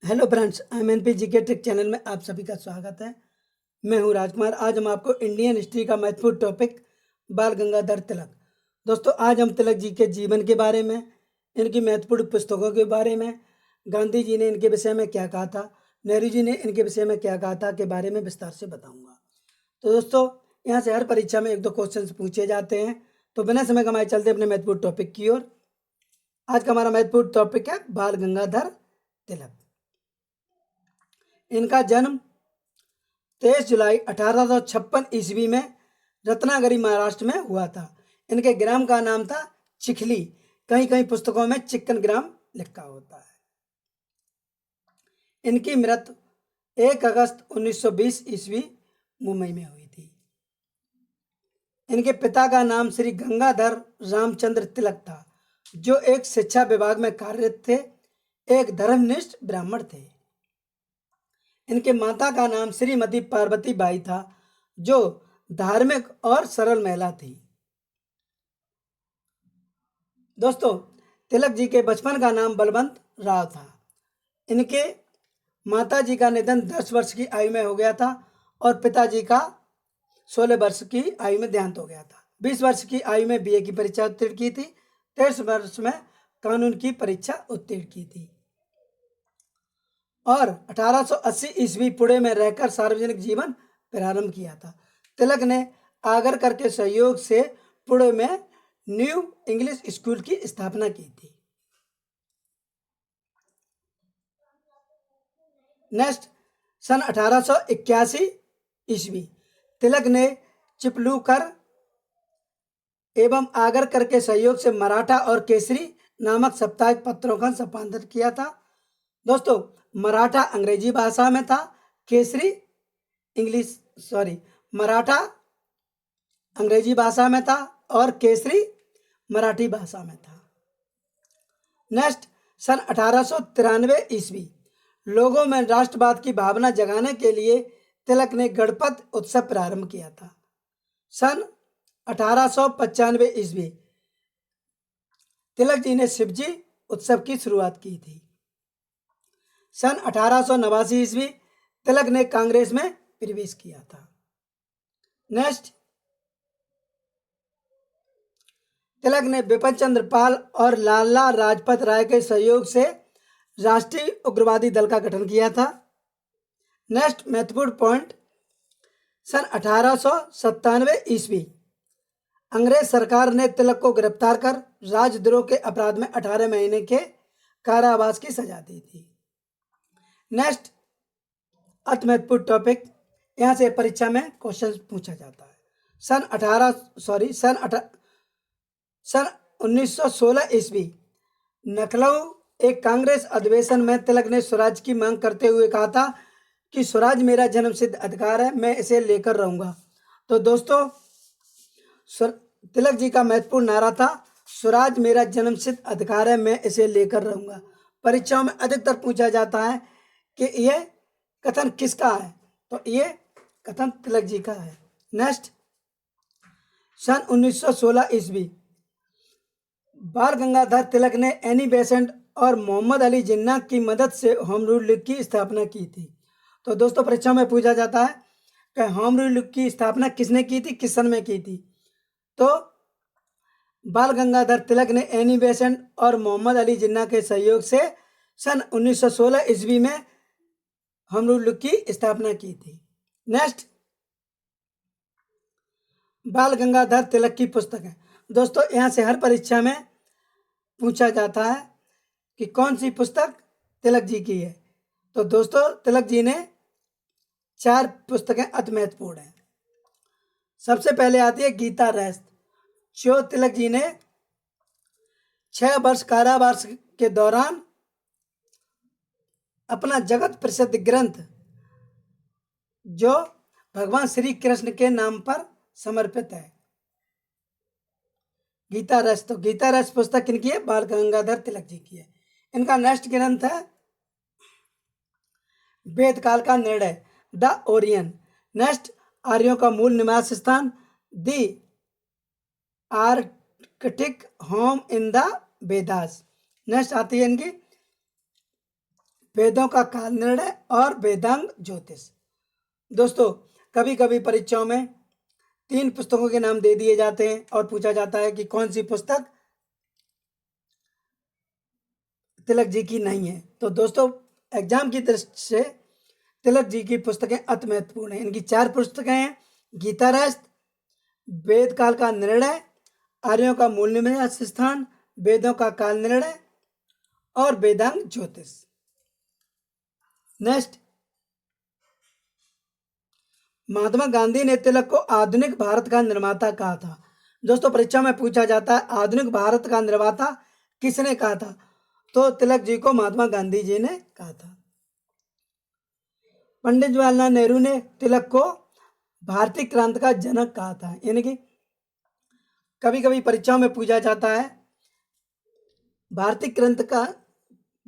Hello friends, I am NP GK trick channel में आप सभी का स्वागत है। मैं हूं राजकुमार। आज हम आपको इंडियन हिस्ट्री का महत्वपूर्ण टॉपिक बाल गंगाधर तिलक। दोस्तों, आज हम तिलक जी के जीवन के बारे में, इनकी महत्वपूर्ण पुस्तकों के बारे में, गांधी जी ने इनके विषय में क्या कहा था, नेहरू जी ने इनके विषय में क्या कहा था के बारे में विस्तार से बताऊंगा। तो दोस्तों, यहाँ से हर परीक्षा में एक दो क्वेश्चन पूछे जाते हैं। तो बिना समय गंवाए चलते अपने महत्वपूर्ण टॉपिक की ओर। आज का हमारा महत्वपूर्ण टॉपिक है बाल गंगाधर तिलक। इनका जन्म 23 जुलाई 1856 ईस्वी में रत्नागिरी महाराष्ट्र में हुआ था। इनके ग्राम का नाम था चिखली। कहीं कहीं पुस्तकों में चिक्कन ग्राम लिखा होता है। इनकी मृत्यु 1 अगस्त 1920 ईस्वी मुंबई में हुई थी। इनके पिता का नाम श्री गंगाधर रामचंद्र तिलक था, जो एक शिक्षा विभाग में कार्यरत थे। एक धर्मनिष्ठ ब्राह्मण थे। इनके माता का नाम श्रीमती पार्वती बाई था, जो धार्मिक और सरल महिला थी। दोस्तों, तिलक जी के बचपन का नाम बलवंत राव था। इनके माता जी का निधन 10 वर्ष की आयु में हो गया था और पिताजी का 16 वर्ष की आयु में देहांत हो गया था। 20 वर्ष की आयु में बीए की परीक्षा उत्तीर्ण की थी। 23 वर्ष में कानून की परीक्षा उत्तीर्ण की थी और 1880 ईस्वी पुणे में रहकर सार्वजनिक जीवन प्रारंभ किया था। तिलक ने आगरकर के सहयोग से पुणे में न्यू इंग्लिश स्कूल की स्थापना की थी। नेक्स्ट, सन 1881 ईस्वी तिलक ने चिपलूकर एवं आगरकर के सहयोग से मराठा और केसरी नामक साप्ताहिक पत्रों का संपादन किया था। दोस्तों, मराठा अंग्रेजी भाषा में था, केसरी मराठा अंग्रेजी भाषा में था और केसरी मराठी भाषा में था। नेक्स्ट, सन 1893 ईस्वी लोगों में राष्ट्रवाद की भावना जगाने के लिए तिलक ने गणपत उत्सव प्रारंभ किया था। सन 1895 ईस्वी तिलक जी ने शिवजी उत्सव की शुरुआत की थी। सन 1889 ईस्वी तिलक ने कांग्रेस में प्रवेश किया था। नेक्स्ट, तिलक ने बिपिन चंद्र पाल और लाला लाजपत राय के सहयोग से राष्ट्रीय उग्रवादी दल का गठन किया था। नेक्स्ट महत्वपूर्ण पॉइंट, सन 1897 ईस्वी अंग्रेज सरकार ने तिलक को गिरफ्तार कर राजद्रोह के अपराध में 18 महीने के कारावास की सजा दी थी। नेक्स्ट अति महत्वपूर्ण टॉपिक, यहाँ से परीक्षा में क्वेश्चन पूछा जाता है। सन 1916 ईस्वी लखनऊ एक कांग्रेस अधिवेशन में तिलक ने स्वराज की मांग करते हुए कहा था कि स्वराज मेरा जन्मसिद्ध अधिकार है, मैं इसे लेकर रहूंगा। तो दोस्तों, तिलक जी का महत्वपूर्ण नारा था स्वराज मेरा जन्मसिद्ध अधिकार है, मैं इसे लेकर रहूंगा। परीक्षाओं में अधिकतर पूछा जाता है कि यह कथन किसका है, तो यह कथन तिलक जी का है। नेक्स्ट, सन 1916 ईस्वी बाल गंगाधर तिलक ने एनी बेसेंट और मोहम्मद अली जिन्ना की मदद से होम रूल लीग की स्थापना की थी। तो दोस्तों, परीक्षा में पूछा जाता है कि होम रूल लीग की स्थापना किसने की थी, किस सन में की थी। तो बाल गंगाधर तिलक ने एनी बेसेंट और मोहम्मद अली जिन्ना के सहयोग से सन 1916 ईस्वी में होम रूल लीग की स्थापना की थी। नेक्स्ट, बाल गंगाधर तिलक की पुस्तक है। दोस्तों, यहाँ से हर परीक्षा में पूछा जाता है कि कौन सी पुस्तक तिलक जी की है। तो दोस्तों, तिलक जी ने 4 पुस्तकें अति महत्वपूर्ण हैं। सबसे पहले आती है गीता रहस्य, जो तिलक जी ने 6 वर्ष कारावास के दौरान अपना जगत प्रसिद्ध ग्रंथ, जो भगवान श्री कृष्ण के नाम पर समर्पित है, गीता रस। तो गीता रस पुस्तक किनकी है, बाल गंगाधर तिलक जी की है। इनका नेक्स्ट ग्रंथ है वेद काल का निर्णय, द ओरियन। नेक्स्ट, आर्यों का मूल निवास स्थान, the Arctic home in the Vedas. Next आती है इनकी वेदों का काल निर्णय और वेदांग ज्योतिष। दोस्तों कभी कभी परीक्षाओं में 3 पुस्तकों के नाम दे दिए जाते हैं और पूछा जाता है कि कौन सी पुस्तक तिलक जी की नहीं है। तो दोस्तों एग्जाम की दृष्टि से तिलक जी की पुस्तकें अति महत्वपूर्ण हैं। इनकी 4 पुस्तकें हैं, गीता रहस्य, वेद काल का निर्णय, आर्यों का मूल निवास स्थान, वेदों का काल निर्णय और वेदांग ज्योतिष। नेक्स्ट, महात्मा गांधी ने तिलक को आधुनिक भारत का निर्माता कहा था। दोस्तों परीक्षा में पूछा जाता है आधुनिक भारत का निर्माता किसने कहा था, तो तिलक जी को महात्मा गांधी जी ने कहा था। पंडित जवाहरलाल नेहरू ने तिलक को भारतीय क्रांति का जनक कहा था। यानी कि कभी कभी परीक्षाओं में पूछा जाता है भारतीय क्रांति का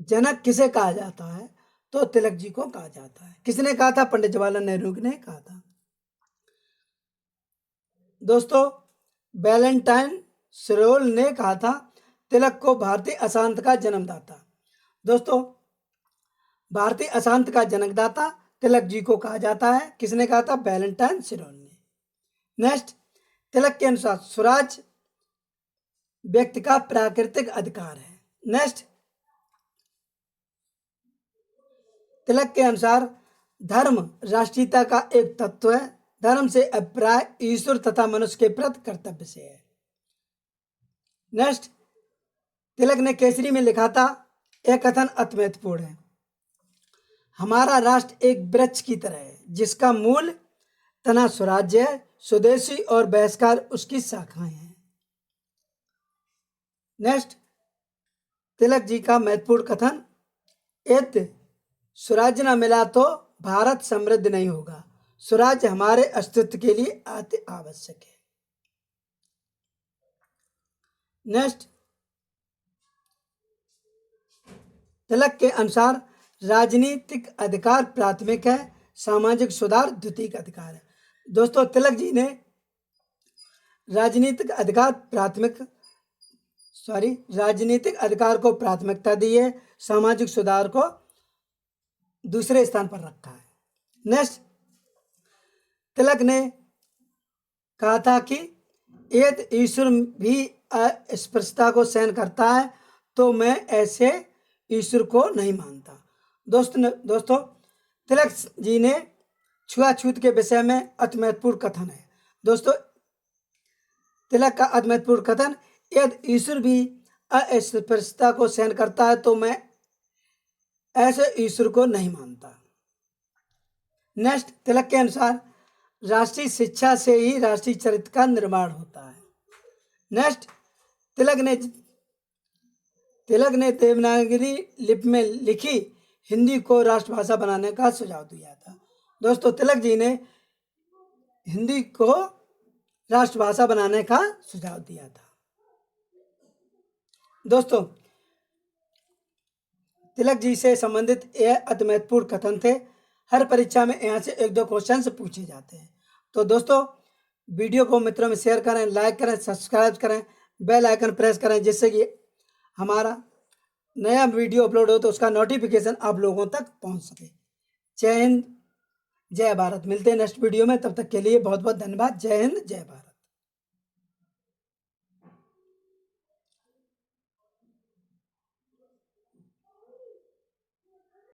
जनक किसे कहा जाता है, तो तिलक जी को कहा जाता है। किसने कहा था, पंडित जवाहरलाल नेहरू ने कहा था। दोस्तों वैलेंटाइन सिरोल ने कहा था तिलक को भारतीय अशांत का जन्मदाता। दोस्तों भारतीय अशांत का जनकदाता तिलक जी को कहा जाता है। किसने कहा था, वैलेंटाइन सिरोल ने। नेक्स्ट, तिलक के अनुसार स्वराज व्यक्ति का प्राकृतिक अधिकार है। नेक्स्ट, तिलक के अनुसार धर्म राष्ट्रीयता का एक तत्व है। धर्म से अभिप्राय ईश्वर तथा मनुष्य के प्रति कर्तव्य से है। नेक्स्ट, तिलक ने केसरी में लिखा था, यह कथन अति महत्वपूर्ण है, हमारा राष्ट्र एक वृक्ष की तरह है जिसका मूल तना स्वराज्य है, स्वदेशी और बहिष्कार उसकी शाखाएं हैं। नेक्स्ट, तिलक जी का महत्वपूर्ण कथन, यदि स्वराज्य न मिला तो भारत समृद्ध नहीं होगा, स्वराज्य हमारे अस्तित्व के लिए अति आवश्यक है। नेक्स्ट, तिलक के अनुसार राजनीतिक अधिकार प्राथमिक है, सामाजिक सुधार द्वितीयक अधिकार है। दोस्तों तिलक जी ने राजनीतिक अधिकार को प्राथमिकता दी है, सामाजिक सुधार को दूसरे स्थान पर रखा है। नेक्स्ट, तिलक ने कहा था कि यदि ईश्वर भी अस्पृश्यता को सहन करता है तो मैं ऐसे ईश्वर को नहीं मानता। दोस्तों तिलक जी ने छुआछूत के विषय में अति महत्वपूर्ण कथन है। दोस्तों तिलक का अति महत्वपूर्ण कथन, यदि ईश्वर भी अस्पृश्यता को सहन करता है तो मैं ऐसे ईश्वर को नहीं मानता। नेक्स्ट, तिलक के अनुसार राष्ट्रीय शिक्षा से ही राष्ट्रीय चरित्र का निर्माण होता है। नेक्स्ट, तिलक ने देवनागरी लिपि में लिखी हिंदी को राष्ट्रभाषा बनाने का सुझाव दिया था। दोस्तों तिलक जी ने हिंदी को राष्ट्रभाषा बनाने का सुझाव दिया था। दोस्तों तिलक जी से संबंधित यह अति महत्वपूर्ण कथन थे। हर परीक्षा में यहाँ से 1-2 क्वेश्चन पूछे जाते हैं। तो दोस्तों वीडियो को मित्रों में शेयर करें, लाइक करें, सब्सक्राइब करें, बेल आइकन प्रेस करें, जिससे कि हमारा नया वीडियो अपलोड हो तो उसका नोटिफिकेशन आप लोगों तक पहुंच सके। जय हिंद, जय भारत। मिलते हैं नेक्स्ट वीडियो में, तब तक के लिए बहुत बहुत धन्यवाद। जय हिंद, जय भारत।